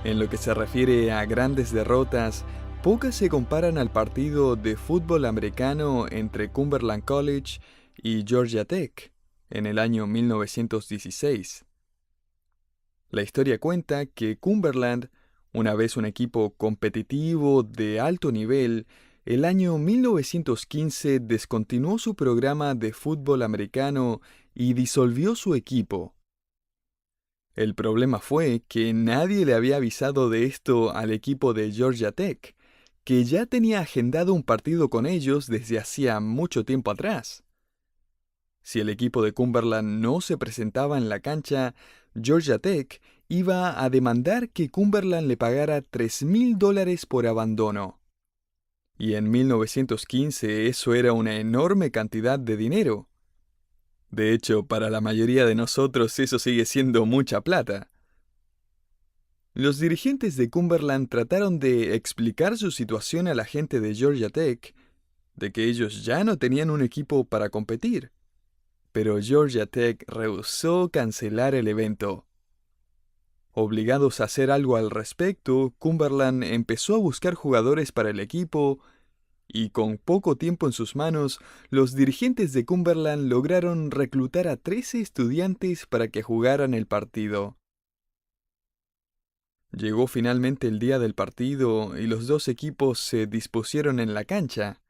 En lo que se refiere a grandes derrotas, pocas se comparan al partido de fútbol americano entre Cumberland College y Georgia Tech en el año 1916. La historia cuenta que Cumberland, una vez un equipo competitivo de alto nivel, el año 1915 descontinuó su programa de fútbol americano y disolvió su equipo. El problema fue que nadie le había avisado de esto al equipo de Georgia Tech, que ya tenía agendado un partido con ellos desde hacía mucho tiempo atrás. Si el equipo de Cumberland no se presentaba en la cancha, Georgia Tech iba a demandar que Cumberland le pagara $3,000 por abandono. Y en 1915 eso era una enorme cantidad de dinero. De hecho, para la mayoría de nosotros eso sigue siendo mucha plata. Los dirigentes de Cumberland trataron de explicar su situación a la gente de Georgia Tech, de que ellos ya no tenían un equipo para competir. Pero Georgia Tech rehusó cancelar el evento. Obligados a hacer algo al respecto, Cumberland empezó a buscar jugadores para el equipo, y con poco tiempo en sus manos, los dirigentes de Cumberland lograron reclutar a 13 estudiantes para que jugaran el partido. Llegó finalmente el día del partido y los dos equipos se dispusieron en la cancha.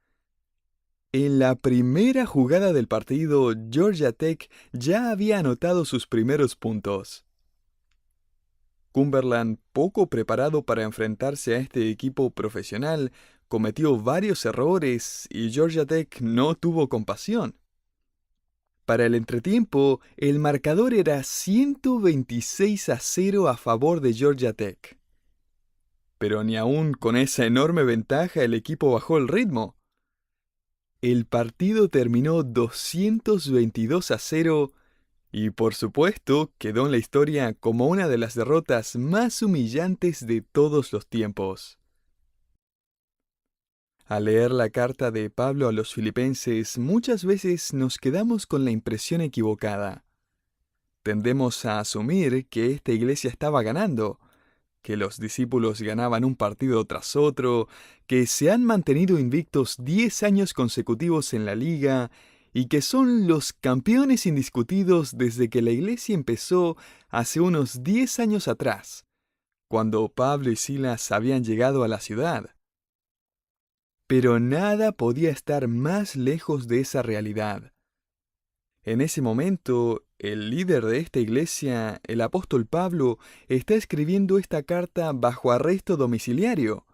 En la primera jugada del partido, Georgia Tech ya había anotado sus primeros puntos. Cumberland, poco preparado para enfrentarse a este equipo profesional, cometió varios errores y Georgia Tech no tuvo compasión. Para el entretiempo, el marcador era 126-0 a favor de Georgia Tech. Pero ni aún con esa enorme ventaja el equipo bajó el ritmo. El partido terminó 222-0 y por supuesto quedó en la historia como una de las derrotas más humillantes de todos los tiempos. Al leer la carta de Pablo a los filipenses, muchas veces nos quedamos con la impresión equivocada. Tendemos a asumir que esta iglesia estaba ganando, que los discípulos ganaban un partido tras otro, que se han mantenido invictos 10 años consecutivos en la liga y que son los campeones indiscutidos desde que la iglesia empezó hace unos 10 años atrás, cuando Pablo y Silas habían llegado a la ciudad. Pero nada podía estar más lejos de esa realidad. En ese momento, el líder de esta iglesia, el apóstol Pablo, está escribiendo esta carta bajo arresto domiciliario.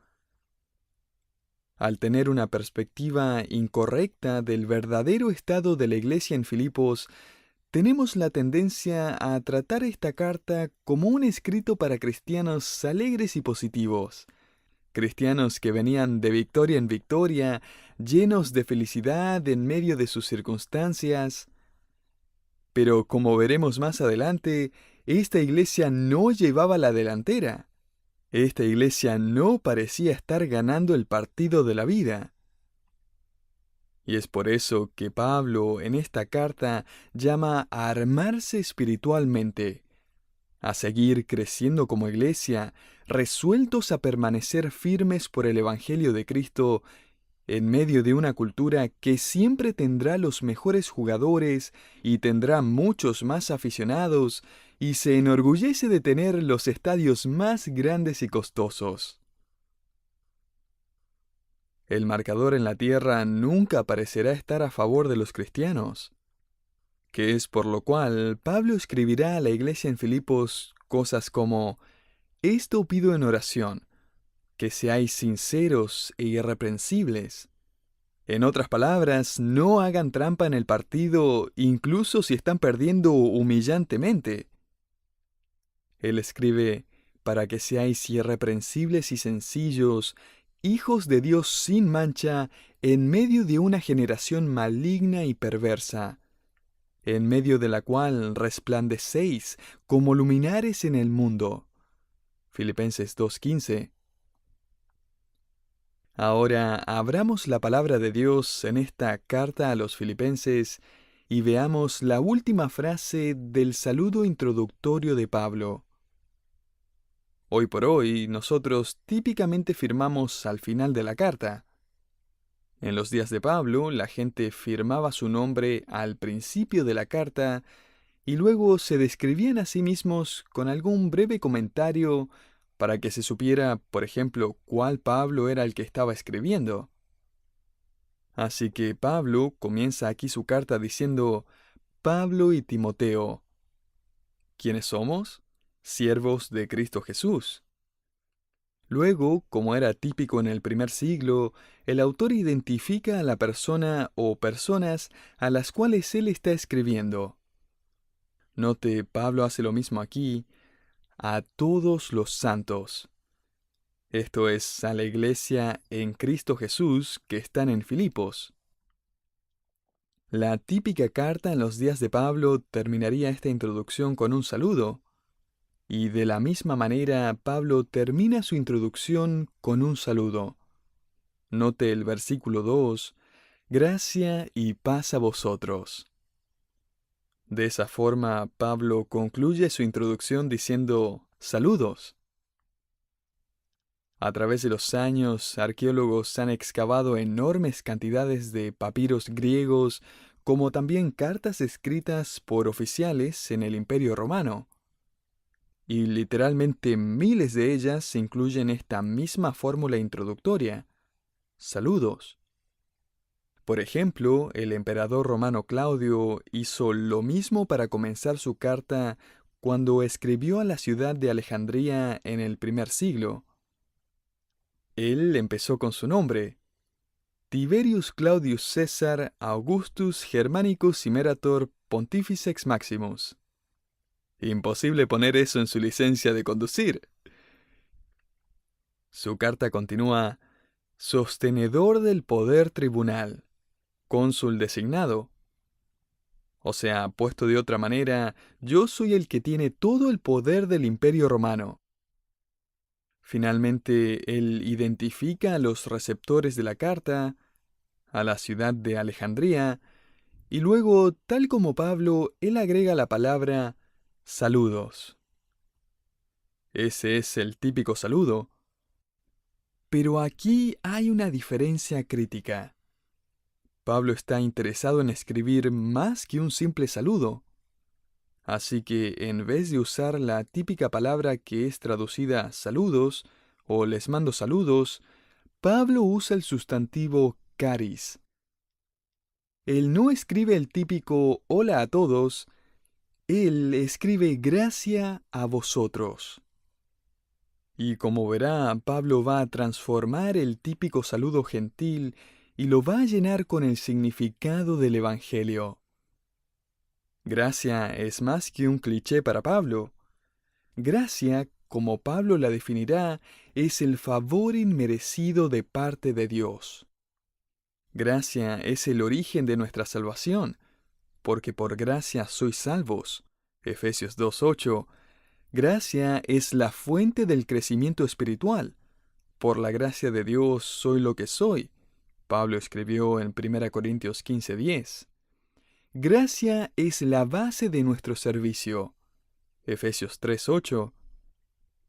Al tener una perspectiva incorrecta del verdadero estado de la iglesia en Filipos, tenemos la tendencia a tratar esta carta como un escrito para cristianos alegres y positivos. Cristianos que venían de victoria en victoria, llenos de felicidad en medio de sus circunstancias. Pero como veremos más adelante, esta iglesia no llevaba la delantera. Esta iglesia no parecía estar ganando el partido de la vida. Y es por eso que Pablo en esta carta llama a armarse espiritualmente, a seguir creciendo como iglesia, resueltos a permanecer firmes por el Evangelio de Cristo en medio de una cultura que siempre tendrá los mejores jugadores y tendrá muchos más aficionados y se enorgullece de tener los estadios más grandes y costosos. El marcador en la tierra nunca parecerá estar a favor de los cristianos, que es por lo cual Pablo escribirá a la iglesia en Filipos cosas como: «Esto pido en oración, que seáis sinceros e irreprensibles». En otras palabras, no hagan trampa en el partido, incluso si están perdiendo humillantemente. Él escribe: «Para que seáis irreprensibles y sencillos, hijos de Dios sin mancha, en medio de una generación maligna y perversa, en medio de la cual resplandecéis como luminares en el mundo». Filipenses 2:15. Ahora abramos la palabra de Dios en esta carta a los filipenses y veamos la última frase del saludo introductorio de Pablo. Hoy por hoy, nosotros típicamente firmamos al final de la carta. En los días de Pablo, la gente firmaba su nombre al principio de la carta y luego se describían a sí mismos con algún breve comentario para que se supiera, por ejemplo, cuál Pablo era el que estaba escribiendo. Así que Pablo comienza aquí su carta diciendo: Pablo y Timoteo. ¿Quiénes somos? Siervos de Cristo Jesús. Luego, como era típico en el primer siglo, el autor identifica a la persona o personas a las cuales él está escribiendo. Note, Pablo hace lo mismo aquí: a todos los santos. Esto es, a la iglesia en Cristo Jesús que están en Filipos. La típica carta en los días de Pablo terminaría esta introducción con un saludo, y de la misma manera Pablo termina su introducción con un saludo. Note el versículo 2, gracia y paz a vosotros. De esa forma, Pablo concluye su introducción diciendo: saludos. A través de los años, arqueólogos han excavado enormes cantidades de papiros griegos, como también cartas escritas por oficiales en el Imperio Romano. Y literalmente miles de ellas incluyen esta misma fórmula introductoria: saludos. Por ejemplo, el emperador romano Claudio hizo lo mismo para comenzar su carta cuando escribió a la ciudad de Alejandría en el primer siglo. Él empezó con su nombre: Tiberius Claudius César Augustus Germanicus Imerator Pontificex Maximus. Imposible poner eso en su licencia de conducir. Su carta continúa: sostenedor del poder tribunal, cónsul designado. O sea, puesto de otra manera, yo soy el que tiene todo el poder del Imperio Romano. Finalmente, él identifica a los receptores de la carta, a la ciudad de Alejandría, y luego, tal como Pablo, él agrega la palabra saludos. Ese es el típico saludo. Pero aquí hay una diferencia crítica. Pablo está interesado en escribir más que un simple saludo. Así que en vez de usar la típica palabra que es traducida saludos o les mando saludos, Pablo usa el sustantivo caris. Él no escribe el típico hola a todos, él escribe gracia a vosotros. Y como verá, Pablo va a transformar el típico saludo gentil y lo va a llenar con el significado del Evangelio. Gracia es más que un cliché para Pablo. Gracia, como Pablo la definirá, es el favor inmerecido de parte de Dios. Gracia es el origen de nuestra salvación, porque por gracia sois salvos. Efesios 2:8. Gracia es la fuente del crecimiento espiritual. Por la gracia de Dios soy lo que soy. Pablo escribió en 1 Corintios 15:10. Gracia es la base de nuestro servicio. Efesios 3:8.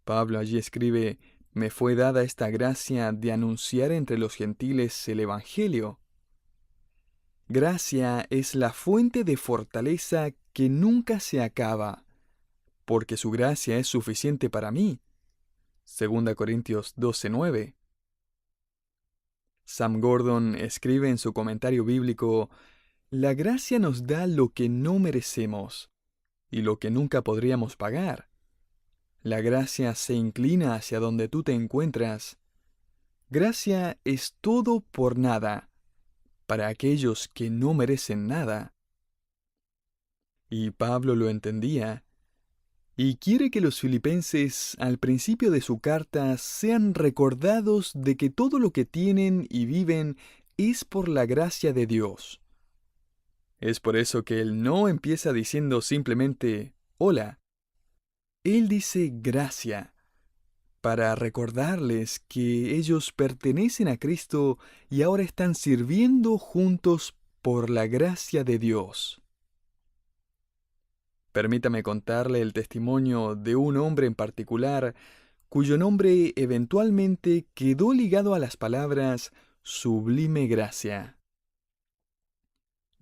Pablo allí escribe: me fue dada esta gracia de anunciar entre los gentiles el Evangelio. Gracia es la fuente de fortaleza que nunca se acaba, porque su gracia es suficiente para mí. 2 Corintios 12:9. Sam Gordon escribe en su comentario bíblico: la gracia nos da lo que no merecemos y lo que nunca podríamos pagar. La gracia se inclina hacia donde tú te encuentras. Gracia es todo por nada, para aquellos que no merecen nada. Y Pablo lo entendía, y quiere que los filipenses al principio de su carta sean recordados de que todo lo que tienen y viven es por la gracia de Dios. Es por eso que él no empieza diciendo simplemente hola. Él dice gracia, para recordarles que ellos pertenecen a Cristo y ahora están sirviendo juntos por la gracia de Dios. Permítame contarle el testimonio de un hombre en particular cuyo nombre eventualmente quedó ligado a las palabras sublime gracia.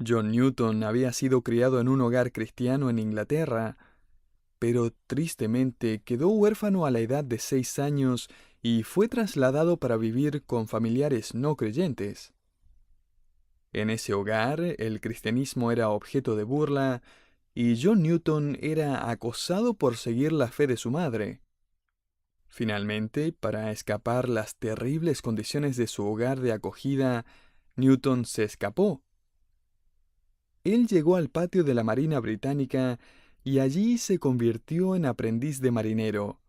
John Newton había sido criado en un hogar cristiano en Inglaterra, pero tristemente quedó huérfano a la edad de 6 años y fue trasladado para vivir con familiares no creyentes. En ese hogar, el cristianismo era objeto de burla y John Newton era acosado por seguir la fe de su madre. Finalmente, para escapar las terribles condiciones de su hogar de acogida, Newton se escapó. Él llegó al patio de la Marina Británica y allí se convirtió en aprendiz de marinero.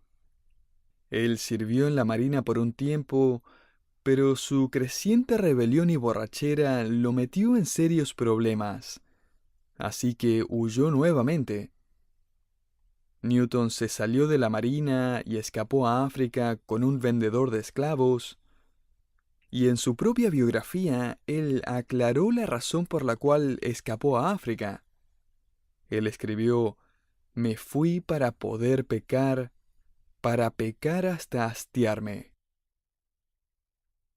Él sirvió en la Marina por un tiempo, pero su creciente rebelión y borrachera lo metió en serios problemas, así que huyó nuevamente. Newton se salió de la Marina y escapó a África con un vendedor de esclavos, y en su propia biografía él aclaró la razón por la cual escapó a África. Él escribió: «Me fui para pecar hasta hastiarme».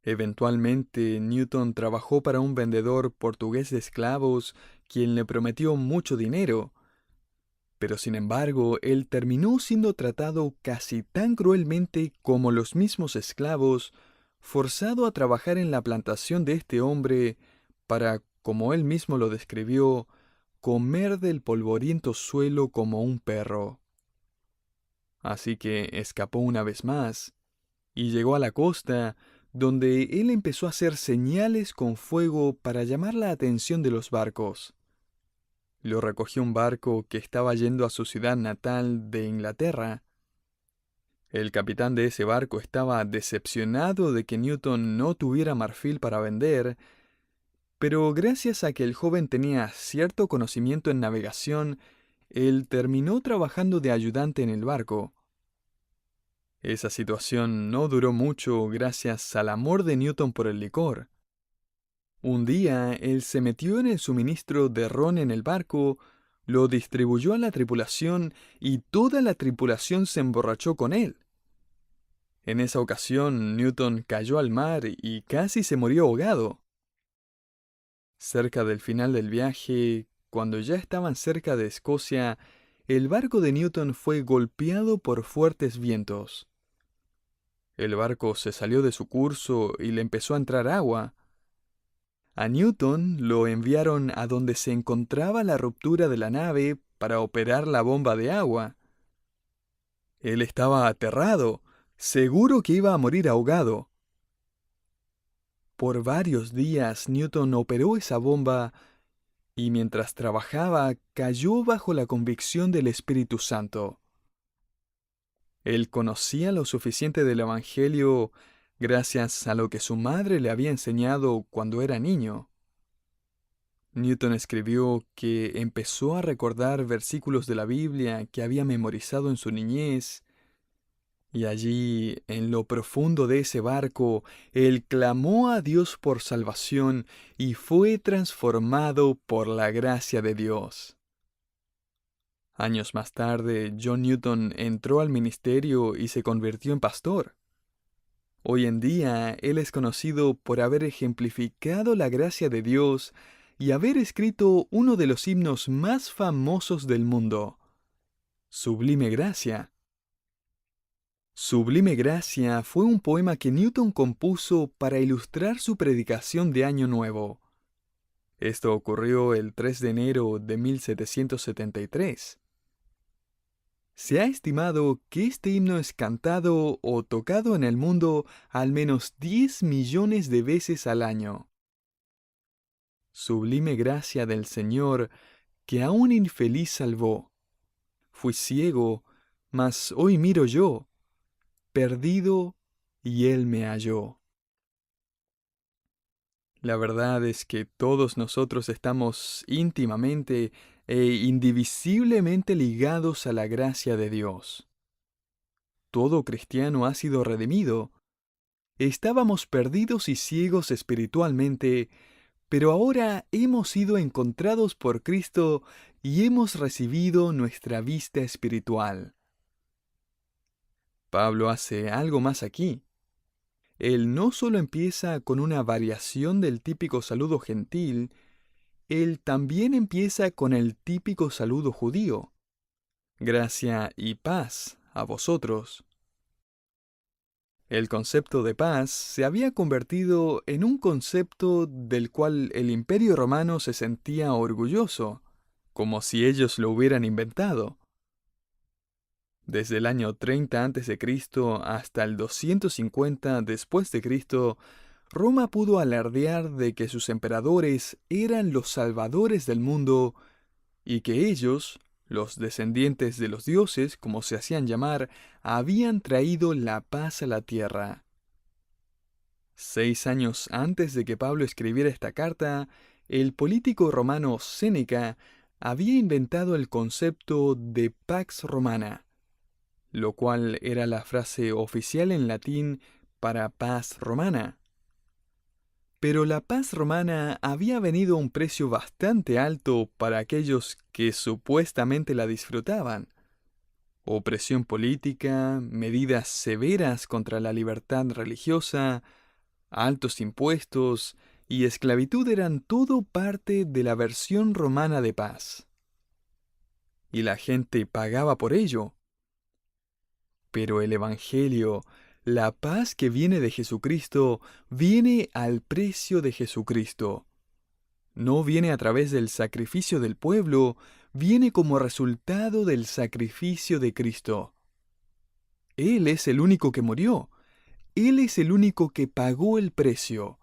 Eventualmente, Newton trabajó para un vendedor portugués de esclavos, quien le prometió mucho dinero. Pero sin embargo, él terminó siendo tratado casi tan cruelmente como los mismos esclavos, forzado a trabajar en la plantación de este hombre para, como él mismo lo describió, comer del polvoriento suelo como un perro. Así que escapó una vez más y llegó a la costa, donde él empezó a hacer señales con fuego para llamar la atención de los barcos. Lo recogió un barco que estaba yendo a su ciudad natal de Inglaterra. El capitán de ese barco estaba decepcionado de que Newton no tuviera marfil para vender, pero gracias a que el joven tenía cierto conocimiento en navegación, él terminó trabajando de ayudante en el barco. Esa situación no duró mucho gracias al amor de Newton por el licor. Un día, él se metió en el suministro de ron en el barco, lo distribuyó a la tripulación y toda la tripulación se emborrachó con él. En esa ocasión, Newton cayó al mar y casi se murió ahogado. Cerca del final del viaje, cuando ya estaban cerca de Escocia, el barco de Newton fue golpeado por fuertes vientos. El barco se salió de su curso y le empezó a entrar agua. A Newton lo enviaron a donde se encontraba la ruptura de la nave para operar la bomba de agua. Él estaba aterrado, seguro que iba a morir ahogado. Por varios días Newton operó esa bomba y mientras trabajaba cayó bajo la convicción del Espíritu Santo. Él conocía lo suficiente del Evangelio gracias a lo que su madre le había enseñado cuando era niño. Newton escribió que empezó a recordar versículos de la Biblia que había memorizado en su niñez, y allí, en lo profundo de ese barco, él clamó a Dios por salvación y fue transformado por la gracia de Dios. Años más tarde, John Newton entró al ministerio y se convirtió en pastor. Hoy en día, él es conocido por haber ejemplificado la gracia de Dios y haber escrito uno de los himnos más famosos del mundo, Sublime Gracia. Sublime Gracia fue un poema que Newton compuso para ilustrar su predicación de Año Nuevo. Esto ocurrió el 3 de enero de 1773. Se ha estimado que este himno es cantado o tocado en el mundo al menos 10 millones de veces al año. Sublime gracia del Señor, que a un infeliz salvó. Fui ciego, mas hoy miro yo, perdido, y Él me halló. La verdad es que todos nosotros estamos íntimamente e indivisiblemente ligados a la gracia de Dios. Todo cristiano ha sido redimido. Estábamos perdidos y ciegos espiritualmente, pero ahora hemos sido encontrados por Cristo y hemos recibido nuestra vista espiritual. Pablo hace algo más aquí. Él no solo empieza con una variación del típico saludo gentil, él también empieza con el típico saludo judío. Gracia y paz a vosotros. El concepto de paz se había convertido en un concepto del cual el Imperio Romano se sentía orgulloso, como si ellos lo hubieran inventado. Desde el año 30 a.C. hasta el 250 después de Cristo, Roma pudo alardear de que sus emperadores eran los salvadores del mundo y que ellos, los descendientes de los dioses, como se hacían llamar, habían traído la paz a la tierra. 6 años antes de que Pablo escribiera esta carta, el político romano Séneca había inventado el concepto de Pax Romana, lo cual era la frase oficial en latín para paz romana. Pero la paz romana había venido a un precio bastante alto para aquellos que supuestamente la disfrutaban. Opresión política, medidas severas contra la libertad religiosa, altos impuestos y esclavitud eran todo parte de la versión romana de paz. Y la gente pagaba por ello. Pero el Evangelio, la paz que viene de Jesucristo, viene al precio de Jesucristo. No viene a través del sacrificio del pueblo, viene como resultado del sacrificio de Cristo. Él es el único que murió. Él es el único que pagó el precio.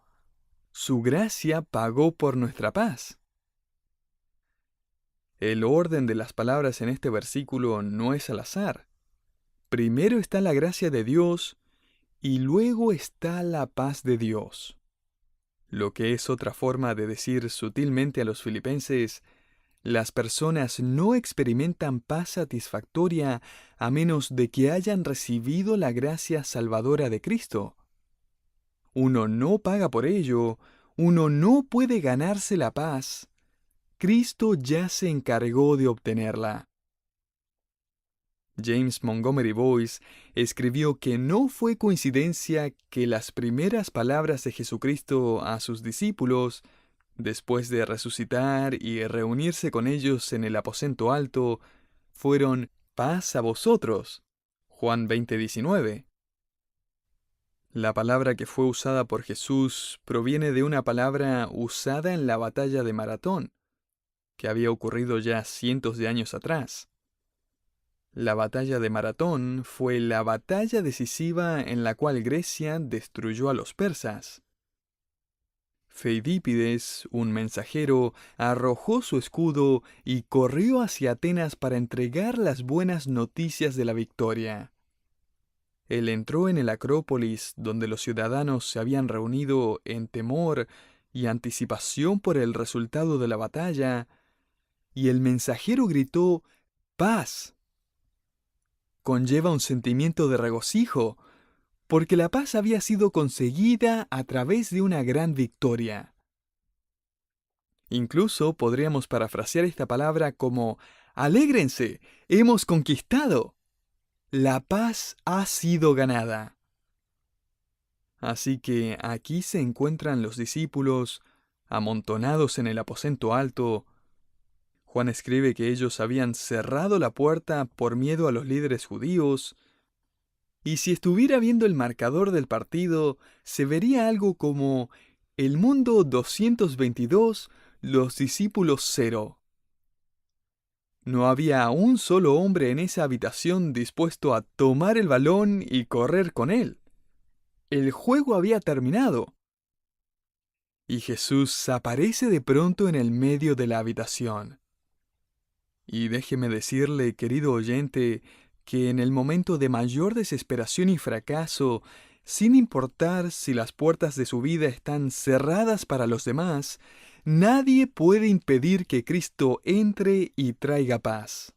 Su gracia pagó por nuestra paz. El orden de las palabras en este versículo no es al azar. Primero está la gracia de Dios y luego está la paz de Dios. Lo que es otra forma de decir sutilmente a los filipenses, las personas no experimentan paz satisfactoria a menos de que hayan recibido la gracia salvadora de Cristo. Uno no paga por ello, uno no puede ganarse la paz. Cristo ya se encargó de obtenerla. James Montgomery Boyce escribió que no fue coincidencia que las primeras palabras de Jesucristo a sus discípulos, después de resucitar y reunirse con ellos en el aposento alto, fueron «paz a vosotros». Juan 20:19. La palabra que fue usada por Jesús proviene de una palabra usada en la batalla de Maratón, que había ocurrido ya cientos de años atrás. La batalla de Maratón fue la batalla decisiva en la cual Grecia destruyó a los persas. Feidípides, un mensajero, arrojó su escudo y corrió hacia Atenas para entregar las buenas noticias de la victoria. Él entró en el Acrópolis, donde los ciudadanos se habían reunido en temor y anticipación por el resultado de la batalla, y el mensajero gritó «¡Paz!». Conlleva un sentimiento de regocijo, porque la paz había sido conseguida a través de una gran victoria. Incluso podríamos parafrasear esta palabra como «¡Alégrense! ¡Hemos conquistado!». La paz ha sido ganada. Así que aquí se encuentran los discípulos, amontonados en el aposento alto. Juan escribe que ellos habían cerrado la puerta por miedo a los líderes judíos, y si estuviera viendo el marcador del partido, se vería algo como el mundo 222, los discípulos 0. No había un solo hombre en esa habitación dispuesto a tomar el balón y correr con él. El juego había terminado. Y Jesús aparece de pronto en el medio de la habitación. Y déjeme decirle, querido oyente, que en el momento de mayor desesperación y fracaso, sin importar si las puertas de su vida están cerradas para los demás, nadie puede impedir que Cristo entre y traiga paz.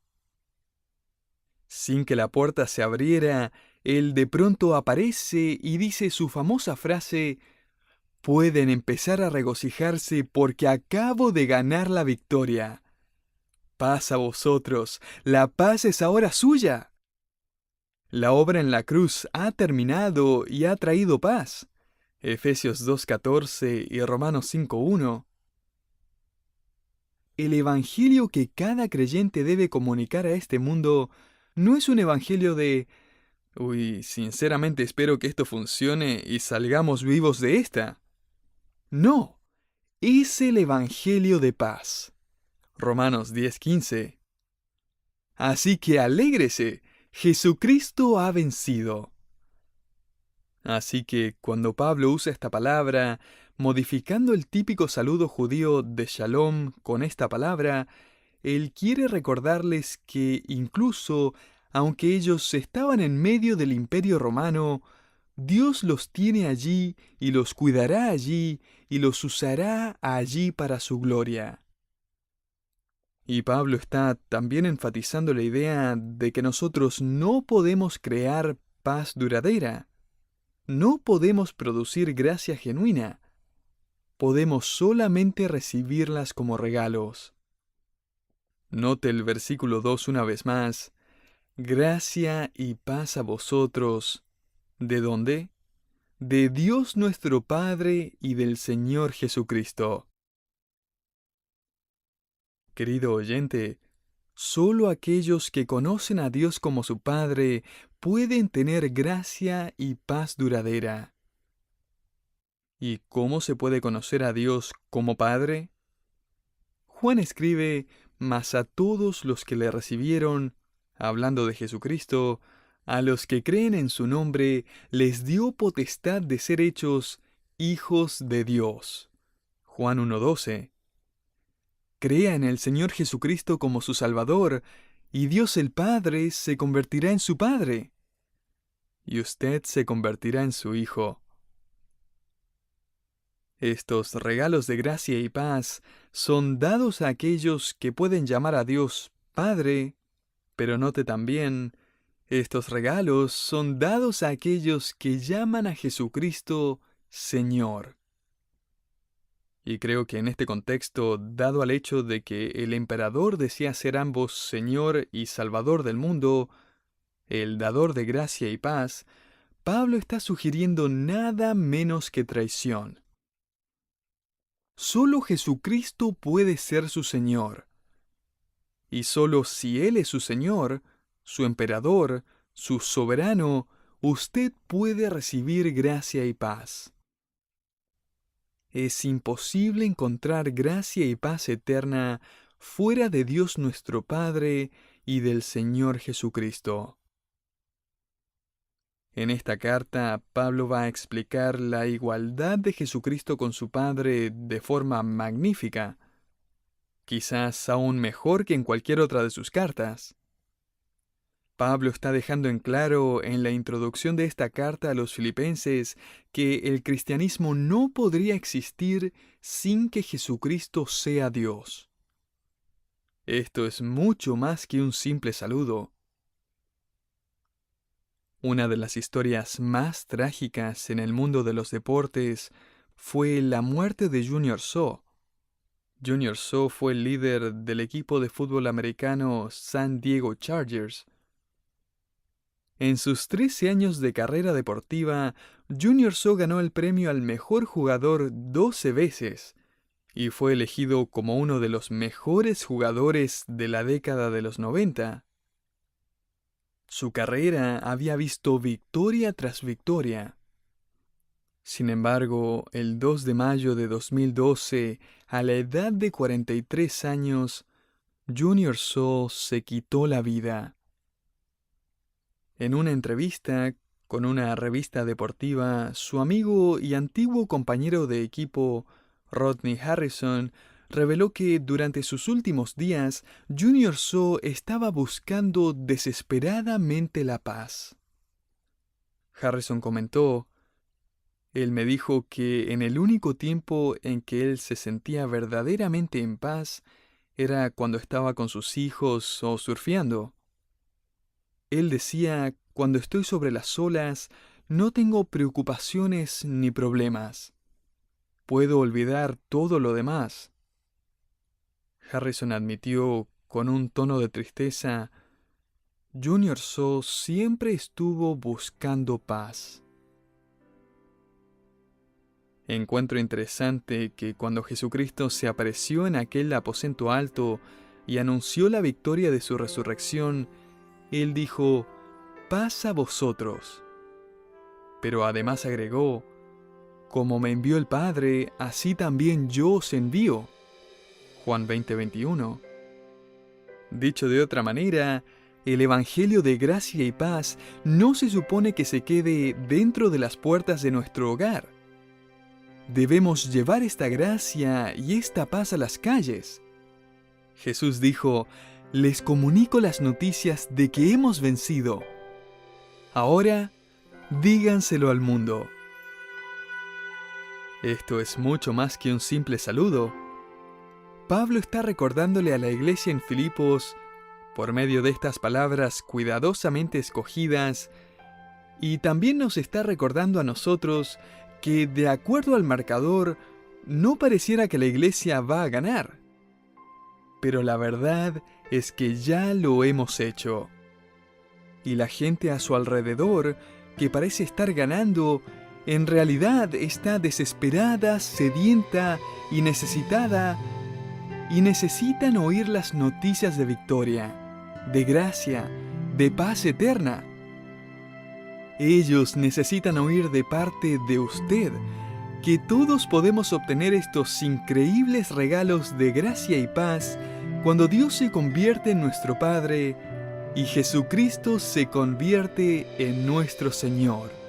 Sin que la puerta se abriera, Él de pronto aparece y dice su famosa frase: «Pueden empezar a regocijarse porque acabo de ganar la victoria. Paz a vosotros, la paz es ahora suya». La obra en la cruz ha terminado y ha traído paz. Efesios 2:14 y Romanos 5:1. El evangelio que cada creyente debe comunicar a este mundo no es un evangelio de, uy, sinceramente espero que esto funcione y salgamos vivos de esta. No, es el evangelio de paz. Romanos 10:15. Así que alégrese, Jesucristo ha vencido. Así que cuando Pablo usa esta palabra, modificando el típico saludo judío de Shalom con esta palabra, él quiere recordarles que incluso, aunque ellos estaban en medio del imperio romano, Dios los tiene allí y los cuidará allí y los usará allí para su gloria. Y Pablo está también enfatizando la idea de que nosotros no podemos crear paz duradera. No podemos producir gracia genuina. Podemos solamente recibirlas como regalos. Note el versículo 2 una vez más. Gracia y paz a vosotros. ¿De dónde? De Dios nuestro Padre y del Señor Jesucristo. Querido oyente, solo aquellos que conocen a Dios como su Padre pueden tener gracia y paz duradera. ¿Y cómo se puede conocer a Dios como Padre? Juan escribe, mas a todos los que le recibieron, hablando de Jesucristo, a los que creen en su nombre, les dio potestad de ser hechos hijos de Dios. Juan 1:12. Crea en el Señor Jesucristo como su Salvador, y Dios el Padre se convertirá en su Padre, y usted se convertirá en su Hijo. Estos regalos de gracia y paz son dados a aquellos que pueden llamar a Dios Padre, pero note también, estos regalos son dados a aquellos que llaman a Jesucristo Señor. Y creo que en este contexto, dado al hecho de que el emperador decía ser ambos Señor y Salvador del mundo, el dador de gracia y paz, Pablo está sugiriendo nada menos que traición. Solo Jesucristo puede ser su Señor. Y solo si Él es su Señor, su emperador, su soberano, usted puede recibir gracia y paz. Es imposible encontrar gracia y paz eterna fuera de Dios nuestro Padre y del Señor Jesucristo. En esta carta, Pablo va a explicar la igualdad de Jesucristo con su Padre de forma magnífica, quizás aún mejor que en cualquier otra de sus cartas. Pablo está dejando en claro en la introducción de esta carta a los filipenses que el cristianismo no podría existir sin que Jesucristo sea Dios. Esto es mucho más que un simple saludo. Una de las historias más trágicas en el mundo de los deportes fue la muerte de Junior Seau. Junior Seau fue el líder del equipo de fútbol americano San Diego Chargers. En sus 13 años de carrera deportiva, Junior Seau ganó el premio al mejor jugador 12 veces y fue elegido como uno de los mejores jugadores de la década de los 90. Su carrera había visto victoria tras victoria. Sin embargo, el 2 de mayo de 2012, a la edad de 43 años, Junior Seau se quitó la vida. En una entrevista con una revista deportiva, su amigo y antiguo compañero de equipo, Rodney Harrison, reveló que durante sus últimos días, Junior Seau estaba buscando desesperadamente la paz. Harrison comentó, él me dijo que en el único tiempo en que él se sentía verdaderamente en paz era cuando estaba con sus hijos o surfeando. Él decía, cuando estoy sobre las olas, no tengo preocupaciones ni problemas. Puedo olvidar todo lo demás. Harrison admitió, con un tono de tristeza, Junior So siempre estuvo buscando paz. Encuentro interesante que cuando Jesucristo se apareció en aquel aposento alto y anunció la victoria de su resurrección, Él dijo, «Paz a vosotros». Pero además agregó, «Como me envió el Padre, así también yo os envío». Juan 20:21. Dicho de otra manera, el Evangelio de gracia y paz no se supone que se quede dentro de las puertas de nuestro hogar. Debemos llevar esta gracia y esta paz a las calles. Jesús dijo, «Les comunico las noticias de que hemos vencido. Ahora, díganselo al mundo». Esto es mucho más que un simple saludo. Pablo está recordándole a la iglesia en Filipos, por medio de estas palabras cuidadosamente escogidas, y también nos está recordando a nosotros que, de acuerdo al marcador, no pareciera que la iglesia va a ganar. Pero la verdad es que ya lo hemos hecho. Y la gente a su alrededor, que parece estar ganando, en realidad está desesperada, sedienta y necesitada, y necesitan oír las noticias de victoria, de gracia, de paz eterna. Ellos necesitan oír de parte de usted que todos podemos obtener estos increíbles regalos de gracia y paz cuando Dios se convierte en nuestro Padre y Jesucristo se convierte en nuestro Señor.